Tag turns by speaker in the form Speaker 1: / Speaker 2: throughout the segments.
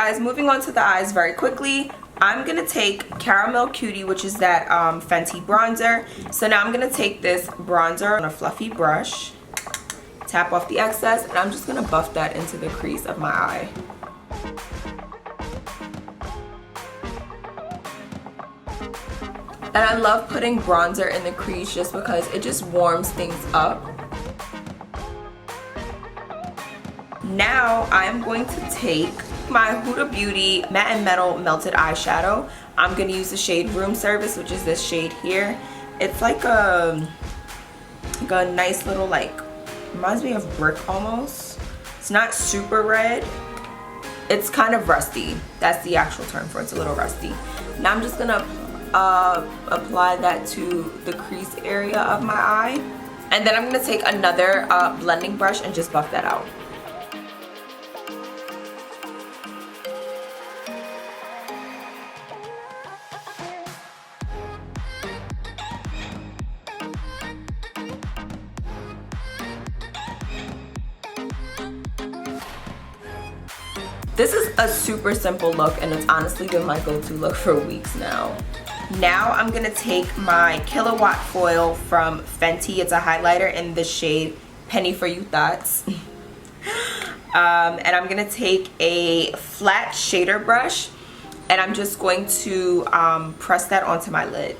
Speaker 1: guys, moving on to the eyes very quickly. I'm gonna take Caramel Cutie, which is that Fenty bronzer. So now I'm gonna take this bronzer on a fluffy brush, tap off the excess, and I'm just gonna buff that into the crease of my eye. And I love putting bronzer in the crease just because it just warms things up. Now I'm going to take my Huda Beauty Matte and Metal Melted Eyeshadow. I'm going to use the shade Room Service, which is this shade here. It's like a nice little, like, reminds me of brick almost. It's not super red. It's kind of rusty. That's the actual term for it. It's a little rusty. Now I'm just going to apply that to the crease area of my eye. And then I'm going to take another blending brush and just buff that out. This is a super simple look, and it's honestly been my go-to look for weeks now. Now I'm gonna take my Killawatt foil from Fenty. It's a highlighter in the shade Penny for You Thoughts. And I'm gonna take a flat shader brush, and I'm just going to press that onto my lid.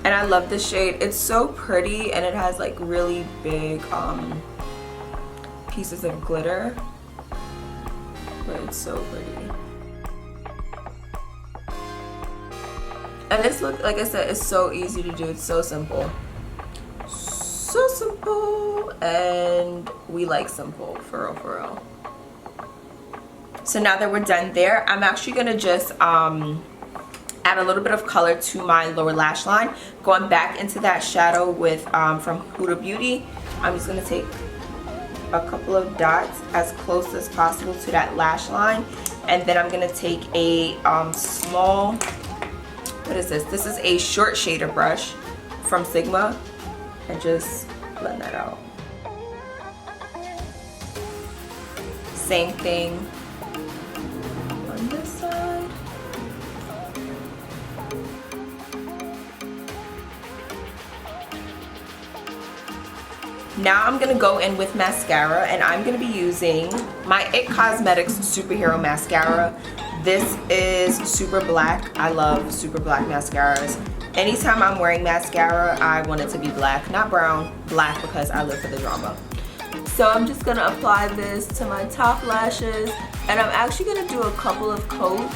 Speaker 1: And I love this shade. It's so pretty, and it has like really big pieces of glitter. But it's so pretty. And this look, like I said, is so easy to do. It's so simple. So simple. And we like simple, for real, for real. So now that we're done there, I'm actually gonna just add a little bit of color to my lower lash line, going back into that shadow with from Huda Beauty. I'm just going to take a couple of dots as close as possible to that lash line, and then I'm going to take a small, what is this? This is a short shader brush from Sigma, and just blend that out. Same thing on this side. Now I'm going to go in with mascara, and I'm going to be using my IT Cosmetics Superhero Mascara. This is super black. I love super black mascaras. Anytime I'm wearing mascara, I want it to be black, not brown, black, because I live for the drama. So I'm just going to apply this to my top lashes, and I'm actually going to do a couple of coats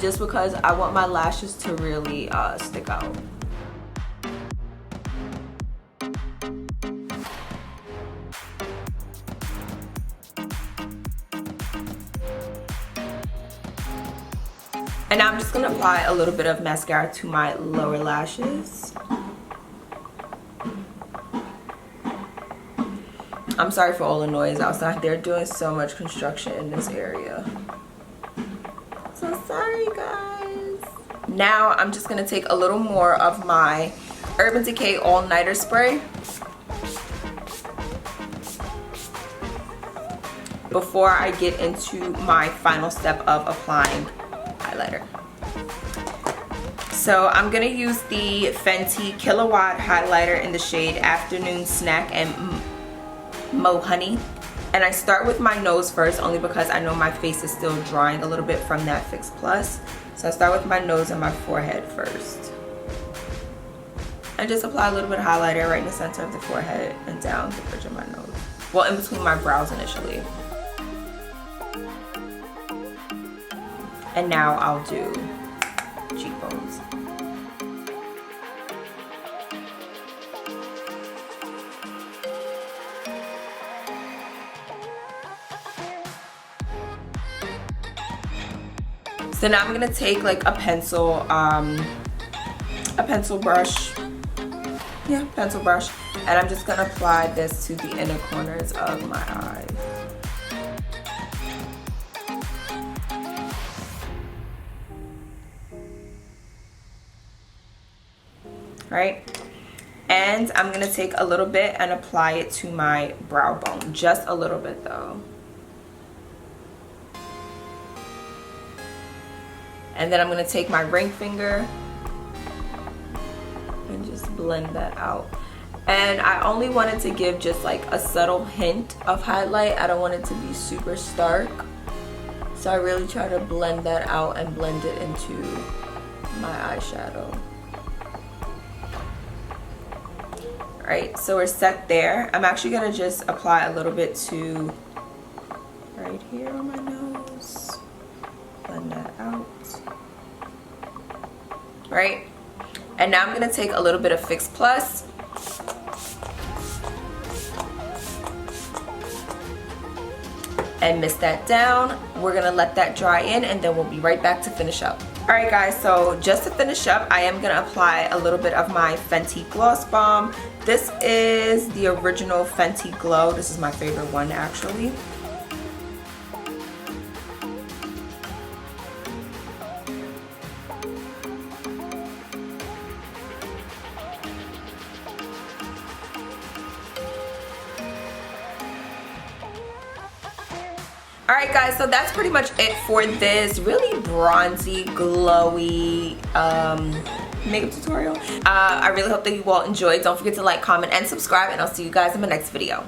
Speaker 1: just because I want my lashes to really stick out. And now I'm just going to apply a little bit of mascara to my lower lashes. I'm sorry for all the noise outside. They're doing so much construction in this area. So sorry, guys. Now I'm just going to take a little more of my Urban Decay All Nighter Spray before I get into my final step of applying highlighter. So I'm gonna use the Fenty Killawatt highlighter in the shade Afternoon Snack and Mo Honey, and I start with my nose first only because I know my face is still drying a little bit from that Fix Plus. So I start with my nose and my forehead first, and just apply a little bit of highlighter right in the center of the forehead and down the bridge of my nose, well, in between my brows initially. And now I'll do cheekbones. So now I'm gonna take like a pencil brush. Yeah, pencil brush. And I'm just gonna apply this to the inner corners of my eyes. Right? And I'm gonna take a little bit and apply it to my brow bone, just a little bit though. And then I'm gonna take my ring finger and just blend that out. And I only wanted to give just like a subtle hint of highlight. I don't want it to be super stark. So I really try to blend that out and blend it into my eyeshadow. Alright, so we're set there. I'm actually gonna just apply a little bit to right here on my nose. Blend that out. Right? And now I'm gonna take a little bit of Fix Plus. And mist that down. We're gonna let that dry in and then we'll be right back to finish up. Alright guys, so just to finish up, I am gonna apply a little bit of my Fenty Gloss Bomb. This is the original Fenty Glow. This is my favorite one actually. Alright guys, so that's pretty much it for this really bronzy, glowy makeup tutorial. I really hope that you all enjoyed. Don't forget to like, comment, and subscribe, and I'll see you guys in my next video.